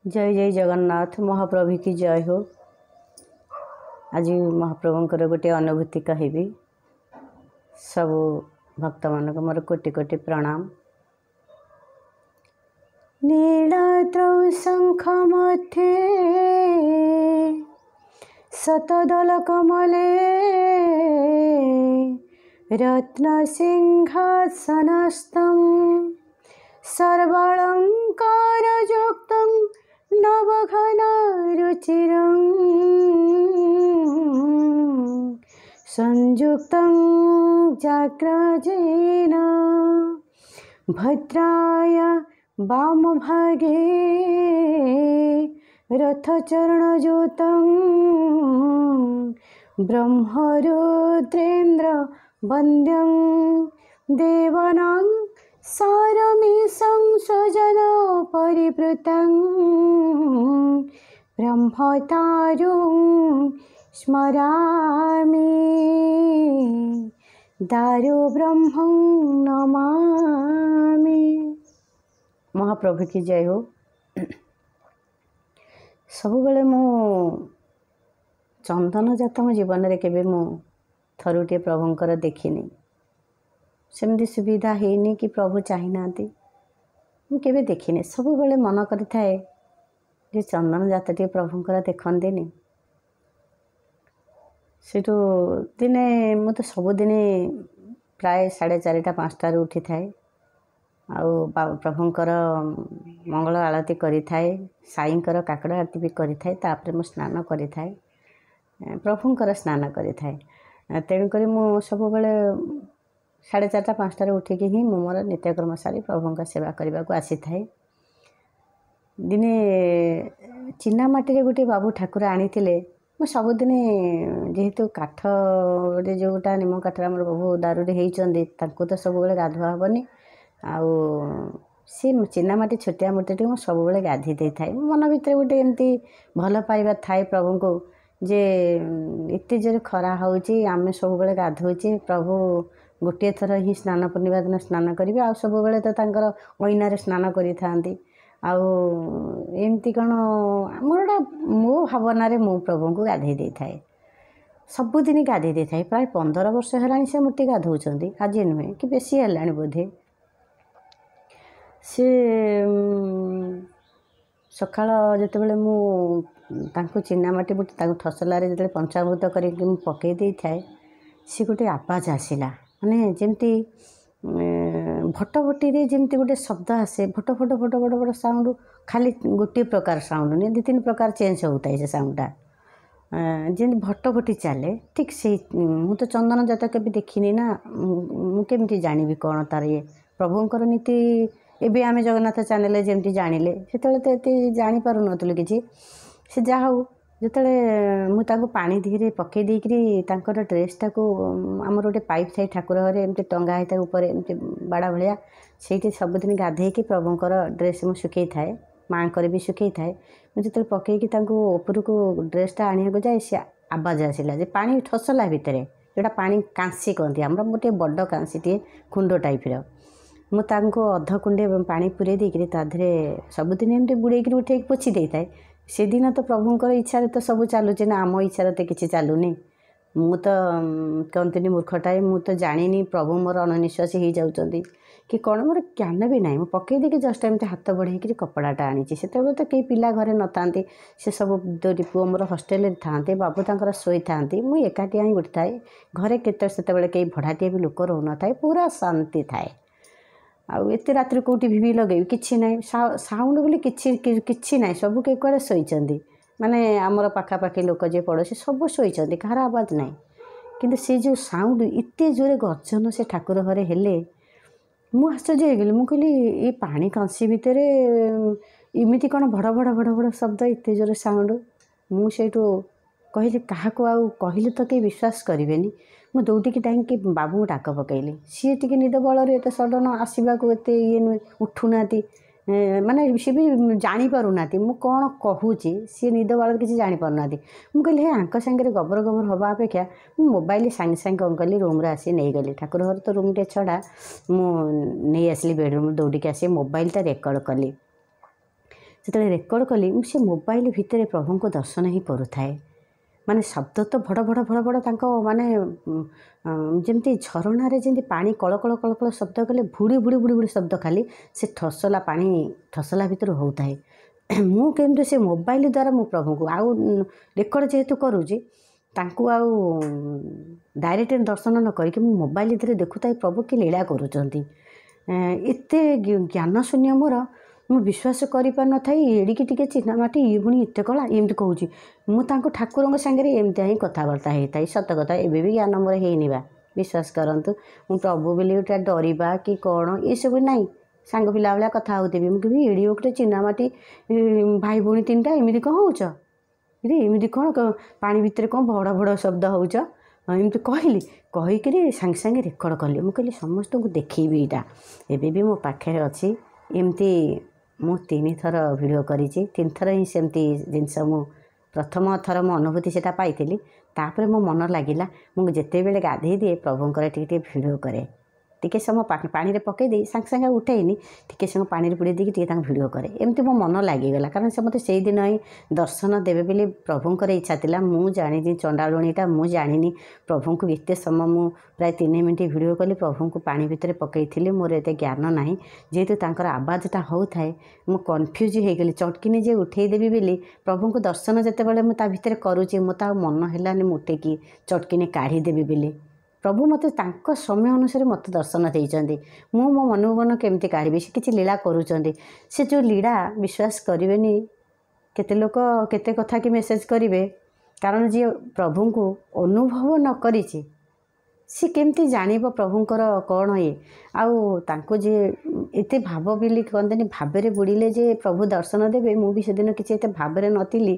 जय जय जगन्नाथ महाप्रभु की जय हो। आज महाप्रभुंकर गोटे अनुभूति कहबी। सब भक्त मान मोर कोटि कोटि प्रणाम। नीलाद्रौ शंख मध्ये शतदल कमले रत्न सिंहासनस्थं सर्वालंकार युक्तं नवघन रुचिरं संयुक्तं जाग्रजेन भद्राय वामभागे रथचरणयुतं ब्रह्मरुद्रेन्द्र वन्द्यं देवानां सारमीशं स्वजन परिवृतं ब्रह्मतारुं स्मरामि दारु ब्रह्मं नमामि। महाप्रभु की जय हो। सबुबले मु चंदन जात मो जीवन रे केबे मु थरुटे प्रभुंकर देखिनी। सेमती सुविधा हेनी कि प्रभु चाही नांती मु केबे देखिनी। सबुबले मन करिथाए जे चंदन जातटे प्रभुंकर देखंदेनी। सेठू दिने मु तो सबुदिने प्राय 4:30 5टारू उठी थाए आउ प्रभुंकर मंगल आलती करी थाए। साईंकर काकड़ आरती भी करी थाए। तापरे मु स्नान करी थाए, प्रभुंकर स्नान करी थाए। तेणुक मु सबुबले 4:30 5टारू उठिकी ही मु मोर नित्यकर्म सारी प्रभुंकर सेवा करने को आसी थाए। दिने चिना माटी गोटे बाबू ठाकुर आनी मु सबुदिने जेहेतु काठ जोटा निम काठ आम बहु दारूरे होती तो सबुबले गाधुआ हेनी। आउ सी चिनामाटी छोटिया मूर्ति मुझे सब गाधी दे थाए। मन भितर गोटे एमती भल पाइबा थाए प्रभु को जे एत जोर खरा होची आमे सब गाधोचे प्रभु गोटे थर ही स्नान पूर्णिमा दिन स्नान करेंगे आ सब तो अईनारे स्नान करी एमती कौन मोर मो भावना मु प्रभु को गाधे दे थाए। सबुदिन गाधे दे थाए। प्राय 15 वर्ष है से मूर्ति गाधौं। आज नुहे कि बेसी है बोधे। से सकाल जितेबाला मुझे चिनामाटी बुटी ठसलारे जो पंचामृत करके पकई दे थाए सी गोटे आवाज आसला माने जमती भटभटी जमती गोटे शब्द आसे भट फट फट फट फट साउंड खाली गोटे प्रकार साउंड नहीं 2-3 प्रकार चेंज होता है से साउंडटा जमी भटभटी चले ठीक से मु तो चंदन जात के देखनी ना मुझे जानी कौन तार ये प्रभुंकर नीति एबे आमे जगन्नाथ चैनल जमती जानिले से तो ये जापर नुलु कि से जहा जोते मुझे पानी धीरे पकई देकर ड्रेसटा को आमर गोटे पाइप थाई ठाकुर घरे एमती टंगा होता ऊपर एमती बाड़ा भाया से सबुदिन गाधेकी प्रभुंकर ड्रेस मुझे सुखई थाए। माँ भी सुखई थाए। मुझे जो पकईकी ऊपर को ड्रेसटा आने जाए से आवाज आसला पानी ठसला भितर जोटा पानी कांसी कहती आम गोटे बड़ कांसीटे कुंड टाइप्र मुझे अध कुंडे पानी पूरे देकर ताधे सबुदिन एमती बुड़ेक उठे पोछि दे थाए। से दिन तो प्रभुंकर इच्छा तो सब चलुचे ना आम इच्छा तो किसी चलुनी। मु तो कहती मूर्खटाए मु तो जानी प्रभु मोर अणनिश्वासी हो जाती कि कौन मोर ज्ञान भी ना मुझे पकई देके जस्ट एमती हाथ बढ़े कपड़ाटा आनी से तो कई पिला घरे न था से सब दो पुओ मोर हस्टेल था बाबू तक शोई था मुझे एकाटिया ही उठी थाए। घरे केते से कई भड़ाटिए भी लोक रो न थाए पूरा शांति थाए। आउ एत रात्रि कौटी भी लगे कि ना साउंड बोली कि ना सब कई कड़े शोचती माने आमर पाखापाखि लोक जे पड़ोसी सब शोचती कहार आवाज ना कि से जो साउंड एत जोरे गर्जन से ठाकुर घरे हेले मु आश्चर्य हो गली। मु कहली ये पानी कंसी भितर इमिति कौन भड़ भड़ भड़ भड़ शब्द एत जोरे साउंड मुझे कहली क्या कहले तो कहीं विश्वास करेनि। मु दौड़ी टाइम बाबू डाक पकईली सी टी निद बल एत सडन आसवाक एत ये नुहे उठुना माने सी भी जानीपारूना मु कौन कहूची सी निद बल किसी जानीपारूना मुझे कहली हे आंक सांगे गबर गबर हवा अपेक्षा मु मोबाइल सांगे सांगे कौन कली रूम्रे आसी नहीं गली ठाकुर घर तो रूम टे छड़ा मुझे आसली बेडरूम दौड़ी आसी मोबाइलटा रेकर्ड कली। ଯେତେବେଳେ ରେକର୍ଡ଼ କଲି ମୁଁ ସେ ମୋବାଇଲ ଭିତରେ ପ୍ରଭୁଙ୍କୁ ଦର୍ଶନ ହିଁ କରୁଥାଏ। ମାନେ ଶବ୍ଦ ତ ଭଡ଼ ଭଡ଼ ଭଡ଼ ଭଡ଼ ତାଙ୍କ ମାନେ ଯେମିତି ଝରଣାରେ ଯେମିତି ପାଣି କଳକଳ କଳକଳ ଶବ୍ଦ କଲେ ଭୁଡ଼ି ଭୁଡ଼ି ଭୁଡ଼ି ଭୁଡ଼ି ଶବ୍ଦ ଖାଲି ସେ ଠସଲା ପାଣି ଠସଲା ଭିତରୁ ହେଉଥାଏ। ମୁଁ କେମିତି ସେ ମୋବାଇଲ ଦ୍ୱାରା ମୁଁ ପ୍ରଭୁଙ୍କୁ ଆଉ ରେକର୍ଡ଼ ଯେହେତୁ କରୁଛି ତାଙ୍କୁ ଆଉ ଡାଇରେକ୍ଟ ଦର୍ଶନ ନ କରିକି ମୁଁ ମୋବାଇଲ ଭିତରେ ଦେଖୁଥାଏ ପ୍ରଭୁ କି ଲୀଳା କରୁଛନ୍ତି। ଏତେ ଜ୍ଞାନ ଶୂନ୍ୟ ମୋର, ମୁଁ ବିଶ୍ୱାସ କରିପାରୁନଥାଏ ଏଡ଼ିକି ଟିକେ ଚିହ୍ନାମାଟି ଇଏ ପୁଣି ଏତେ କଳା ଏମିତି କହୁଛି। ମୁଁ ତାଙ୍କୁ ଠାକୁରଙ୍କ ସାଙ୍ଗରେ ଏମିତିଆ ହିଁ କଥାବାର୍ତ୍ତା ହେଇଥାଏ। ସତ କଥା ଏବେ ବି ଜ୍ଞାନ ମୋର ହେଇନି ବା, ବିଶ୍ୱାସ କରନ୍ତୁ। ମୁଁ ପ୍ରଭୁ ବୋଲି ଗୋଟେ ଡରିବା କି କ'ଣ ଏସବୁ ନାହିଁ। ସାଙ୍ଗ ପିଲା ଭଳିଆ କଥା ହେଉଥିବି, ମୁଁ କହିବି ଏଡ଼ିକି ଗୋଟେ ଚିହ୍ନାମାଟି ଭାଇ ଭଉଣୀ ତିନିଟା ଏମିତି କ'ଣ ହେଉଛ, ଏମିତି କ'ଣ ପାଣି ଭିତରେ କ'ଣ ଭଡ଼ ଭଡ଼ ଶବ୍ଦ ହେଉଛ, ଏମିତି କହିକିରି ସାଙ୍ଗେ ସାଙ୍ଗେ ରେକର୍ଡ଼ କଲି। ମୁଁ କହିଲି ସମସ୍ତଙ୍କୁ ଦେଖେଇବି ଏଇଟା। ଏବେ ବି ମୋ ପାଖରେ ଅଛି। ଏମିତି ମୁଁ 3 ଥର ଭିଡ଼ିଓ କରିଛି। 3 ଥର ହିଁ ସେମିତି ଜିନିଷ ମୁଁ ପ୍ରଥମ ଥର ମୋ ଅନୁଭୂତି ସେଇଟା ପାଇଥିଲି। ତାପରେ ମୋ ମନ ଲାଗିଲା ମୁଁ ଯେତେବେଳେ ଗାଧେଇ ଦିଏ ପ୍ରଭୁଙ୍କର ଟିକେ ଭିଡ଼ିଓ କରେ। ଟିକେ ସମୟ ପାଣିରେ ପକାଇ ଦେଇ ସାଙ୍ଗେ ସାଙ୍ଗେ ଉଠେଇନି, ଟିକେ ସମୟ ପାଣିରେ ବୁଡ଼େଇ ଦେଇକି ଟିକେ ତାଙ୍କୁ ଭିଡ଼ିଓ କରେ। ଏମିତି ମୋ ମନ ଲାଗିଗଲା, କାରଣ ସେ ମୋତେ ସେଇଦିନ ହିଁ ଦର୍ଶନ ଦେବେ ବୋଲି ପ୍ରଭୁଙ୍କର ଇଚ୍ଛା ଥିଲା। ମୁଁ ଜାଣିନି ଚଣ୍ଡାଳୁଣୀଟା, ମୁଁ ଜାଣିନି ପ୍ରଭୁଙ୍କୁ ଏତେ ସମୟ ମୁଁ ପ୍ରାୟ 3 ମିନିଟ୍ ଭିଡ଼ିଓ କଲି। ପ୍ରଭୁଙ୍କୁ ପାଣି ଭିତରେ ପକାଇଥିଲି, ମୋର ଏତେ ଜ୍ଞାନ ନାହିଁ। ଯେହେତୁ ତାଙ୍କର ଆବାଜଟା ହେଉଥାଏ ମୁଁ କନଫ୍ୟୁଜ୍ ହେଇଗଲି, ଚଟକିନି ଯେ ଉଠେଇ ଦେବି ବୋଲି। ପ୍ରଭୁଙ୍କୁ ଦର୍ଶନ ଯେତେବେଳେ ମୁଁ ତା ଭିତରେ କରୁଛି ମୋତେ ଆଉ ମନ ହେଲାନି ମୁଁ ଉଠେଇକି ଚଟକିନି କାଢ଼ିଦେବି ବୋଲି। ପ୍ରଭୁ ମୋତେ ତାଙ୍କ ସମୟ ଅନୁସାରେ ମୋତେ ଦର୍ଶନ ଦେଇଛନ୍ତି। ମୁଁ ମୋ ମନକୁ ମନ କେମିତି କାଢ଼ିବି, ସେ କିଛି ଲୀଳା କରୁଛନ୍ତି। ସେ ଯେଉଁ ଲୀଳା ବିଶ୍ୱାସ କରିବେନି, କେତେ ଲୋକ କେତେ କଥା କି ମେସେଜ୍ କରିବେ, କାରଣ ଯିଏ ପ୍ରଭୁଙ୍କୁ ଅନୁଭବ ନ କରିଛି ସେ କେମିତି ଜାଣିବ ପ୍ରଭୁଙ୍କର କ'ଣ ଇଏ। ଆଉ ତାଙ୍କୁ ଯିଏ ଏତେ ଭାବ ବୋଲି କହନ୍ତିନି, ଭାବରେ ବୁଡ଼ିଲେ ଯେ ପ୍ରଭୁ ଦର୍ଶନ ଦେବେ। ମୁଁ ବି ସେଦିନ କିଛି ଏତେ ଭାବରେ ନଥିଲି,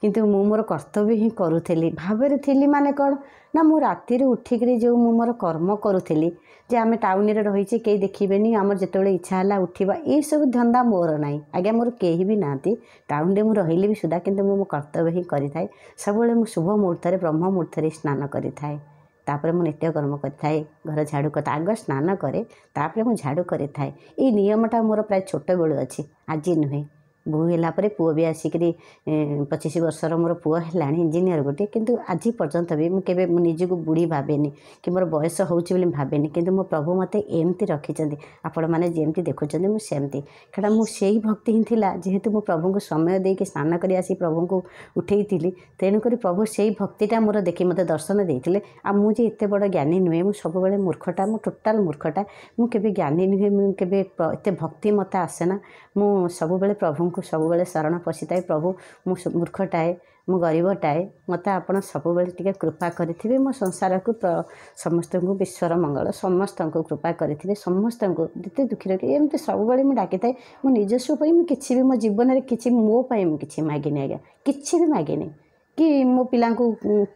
କିନ୍ତୁ ମୁଁ ମୋର କର୍ତ୍ତବ୍ୟ ହିଁ କରୁଥିଲି। ଭାବରେ ଥିଲି ମାନେ କ'ଣ ନା, ମୁଁ ରାତିରୁ ଉଠିକରି ଯେଉଁ ମୁଁ ମୋର କର୍ମ କରୁଥିଲି, ଯେ ଆମେ ଟାଉନରେ ରହିଛେ କେହି ଦେଖିବେନି, ଆମର ଯେତେବେଳେ ଇଚ୍ଛା ହେଲା ଉଠିବା, ଏଇସବୁ ଧନ୍ଦା ମୋର ନାହିଁ। ଆଜ୍ଞା ମୋର କେହି ବି ନାହାନ୍ତି, ଟାଉନରେ ମୁଁ ରହିଲି ବି ସୁଦ୍ଧା, କିନ୍ତୁ ମୁଁ ମୋ କର୍ତ୍ତବ୍ୟ ହିଁ କରିଥାଏ। ସବୁବେଳେ ମୁଁ ଶୁଭ ମୁହୂର୍ତ୍ତରେ ବ୍ରହ୍ମ ମୁହୂର୍ତ୍ତରେ ସ୍ନାନ କରିଥାଏ। ତାପରେ ମୁଁ ନିତ୍ୟକର୍ମ କରିଥାଏ, ଘର ଝାଡ଼ୁ କରିଥାଏ। ଆଗ ସ୍ନାନ କରେ, ତାପରେ ମୁଁ ଝାଡ଼ୁ କରିଥାଏ। ଏଇ ନିୟମଟା ମୋର ପ୍ରାୟ ଛୋଟବେଳୁ ଅଛି, ଆଜି ନୁହେଁ। ବୋହୂ ହେଲା ପରେ ପୁଅ ବି ଆସିକରି 25 ବର୍ଷର ମୋର ପୁଅ ହେଲାଣି, ଇଞ୍ଜିନିୟର ଗୋଟେ। କିନ୍ତୁ ଆଜି ପର୍ଯ୍ୟନ୍ତ ବି ମୁଁ କେବେ ମୁଁ ନିଜକୁ ବୁଢ଼ୀ ଭାବେନି କି ମୋର ବୟସ ହେଉଛି ବୋଲି ଭାବେନି। କିନ୍ତୁ ମୋ ପ୍ରଭୁ ମୋତେ ଏମିତି ରଖିଛନ୍ତି, ଆପଣମାନେ ଯେମିତି ଦେଖୁଛନ୍ତି ମୁଁ ସେମିତି। କାରଣ ମୁଁ ସେଇ ଭକ୍ତି ହିଁ ଥିଲା, ଯେହେତୁ ମୁଁ ପ୍ରଭୁଙ୍କୁ ସମୟ ଦେଇକି ସ୍ନାନ କରି ଆସି ପ୍ରଭୁଙ୍କୁ ଉଠେଇଥିଲି, ତେଣୁକରି ପ୍ରଭୁ ସେଇ ଭକ୍ତିଟା ମୋର ଦେଖି ମୋତେ ଦର୍ଶନ ଦେଇଥିଲେ। ଆଉ ମୁଁ ଯେ ଏତେ ବଡ଼ ଜ୍ଞାନୀ ନୁହେଁ, ମୁଁ ସବୁବେଳେ ମୂର୍ଖଟା, ମୁଁ ଟୋଟାଲ୍ ମୂର୍ଖଟା। ମୁଁ କେବେ ଜ୍ଞାନୀ ନୁହେଁ, ମୁଁ କେବେ ଏତେ ଭକ୍ତି ମୋତେ ଆସେନା। ମୁଁ ସବୁବେଳେ ପ୍ରଭୁଙ୍କୁ ସବୁବେଳେ ଶରଣ ପଶିଥାଏ। ପ୍ରଭୁ ମୁଁ ମୂର୍ଖଟାଏ, ମୁଁ ଗରିବଟାଏ, ମୋତେ ଆପଣ ସବୁବେଳେ ଟିକେ କୃପା କରିଥିବେ। ମୋ ସଂସାରକୁ ସମସ୍ତଙ୍କୁ ବିଶ୍ୱର ମଙ୍ଗଳ ସମସ୍ତଙ୍କୁ କୃପା କରିଥିବେ। ସମସ୍ତଙ୍କୁ ଯେତେ ଦୁଃଖୀ ରଖି ଏମିତି ସବୁବେଳେ ମୁଁ ଡାକିଥାଏ। ମୁଁ ନିଜସ୍ୱ ପାଇଁ ମୁଁ କିଛି ବି ମୋ ଜୀବନରେ କିଛି ମୋ ପାଇଁ ମୁଁ କିଛି ମାଗିନି ଆଜ୍ଞା, କିଛି ବି ମାଗିନି। କି ମୋ ପିଲାଙ୍କୁ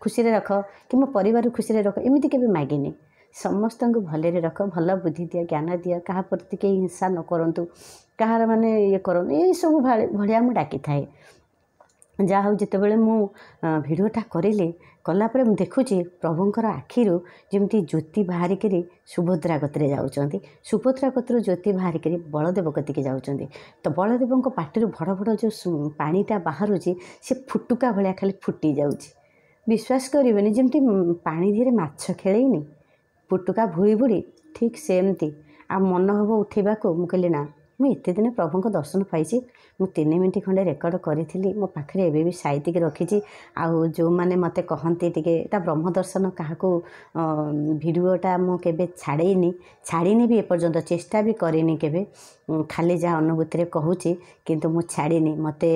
ଖୁସିରେ ରଖ କି ମୋ ପରିବାରକୁ ଖୁସିରେ ରଖ, ଏମିତି କେବେ ମାଗିନି। ସମସ୍ତଙ୍କୁ ଭଲରେ ରଖ, ଭଲ ବୁଦ୍ଧି ଦିଅ, ଜ୍ଞାନ ଦିଅ, କାହା ପ୍ରତି କେହି ହିଂସା ନ କରନ୍ତୁ, କାହାର ମାନେ ଇଏ କରନ୍ତୁ, ଏଇସବୁ ଭଳିଆ ମୁଁ ଡାକିଥାଏ। ଯାହା ହଉ ଯେତେବେଳେ ମୁଁ ଭିଡ଼ିଓଟା କଲା ପରେ ମୁଁ ଦେଖୁଛି ପ୍ରଭୁଙ୍କର ଆଖିରୁ ଯେମିତି ଜ୍ୟୋତି ବାହାରିକରି ସୁଭଦ୍ରା କତିରେ ଯାଉଛନ୍ତି, ସୁଭଦ୍ରା କତିରୁ ଜ୍ୟୋତି ବାହାରିକରି ବଳଦେବ କତିକି ଯାଉଛନ୍ତି। ତ ବଳଦେବଙ୍କ ପାଟିରୁ ଭଡ଼ ଭଡ଼ ଯେଉଁ ପାଣିଟା ବାହାରୁଛି ସେ ଫୁଟୁକା ଭଳିଆ ଖାଲି ଫୁଟି ଯାଉଛି। ବିଶ୍ୱାସ କରିବେନି, ଯେମିତି ପାଣି ଦିହରେ ମାଛ ଖେଳେଇନି ଫୁଟୁକା ଭୁଳି ଭୁଳି, ଠିକ୍ ସେମିତି। ଆଉ ମନ ହେବ ଉଠିବାକୁ। ମୁଁ କହିଲି ନା, ମୁଁ ଏତେ ଦିନ ପ୍ରଭୁଙ୍କ ଦର୍ଶନ ପାଇଛି। ମୁଁ 3 ମିନିଟ୍ ଖଣ୍ଡେ ରେକର୍ଡ଼ କରିଥିଲି, ମୋ ପାଖରେ ଏବେ ବି ସାଇତିକି ରଖିଛି। ଆଉ ଯେଉଁମାନେ ମୋତେ କହନ୍ତି ଟିକେ ଏଟା ବ୍ରହ୍ମ ଦର୍ଶନ କାହାକୁ ଭିଡ଼ିଓଟା ମୁଁ କେବେ ଛାଡ଼ିନି ବି ଏପର୍ଯ୍ୟନ୍ତ, ଚେଷ୍ଟା ବି କରିନି କେବେ। ଖାଲି ଯାହା ଅନୁଭୂତିରେ କହୁଛି, କିନ୍ତୁ ମୁଁ ଛାଡ଼ିନି। ମୋତେ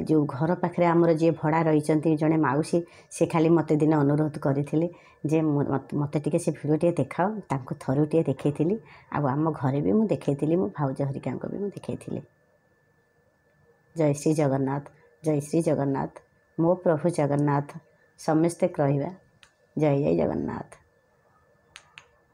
ଯେଉଁ ଘର ପାଖରେ ଆମର ଯିଏ ଭଡ଼ା ରହିଛନ୍ତି ଜଣେ ମାଉସୀ, ସେ ଖାଲି ମୋତେ ଦିନେ ଅନୁରୋଧ କରିଥିଲେ ଯେ ମୋତେ ଟିକେ ସେ ଭିଡ଼ିଓ ଟିକେ ଦେଖାଅ। ତାଙ୍କୁ ଥରୁଟିଏ ଦେଖେଇଥିଲି, ଆଉ ଆମ ଘରେ ବି ମୁଁ ଦେଖେଇଥିଲି, ମୋ ଭାଉଜ ହରିକାଙ୍କୁ ବି ମୁଁ ଦେଖେଇଥିଲି। ଜୟ ଶ୍ରୀ ଜଗନ୍ନାଥ, ଜୟ ଶ୍ରୀ ଜଗନ୍ନାଥ। ମୋ ପ୍ରଭୁ ଜଗନ୍ନାଥ ସମସ୍ତେ କହିବା ଜୟ ଜୟ ଜଗନ୍ନାଥ।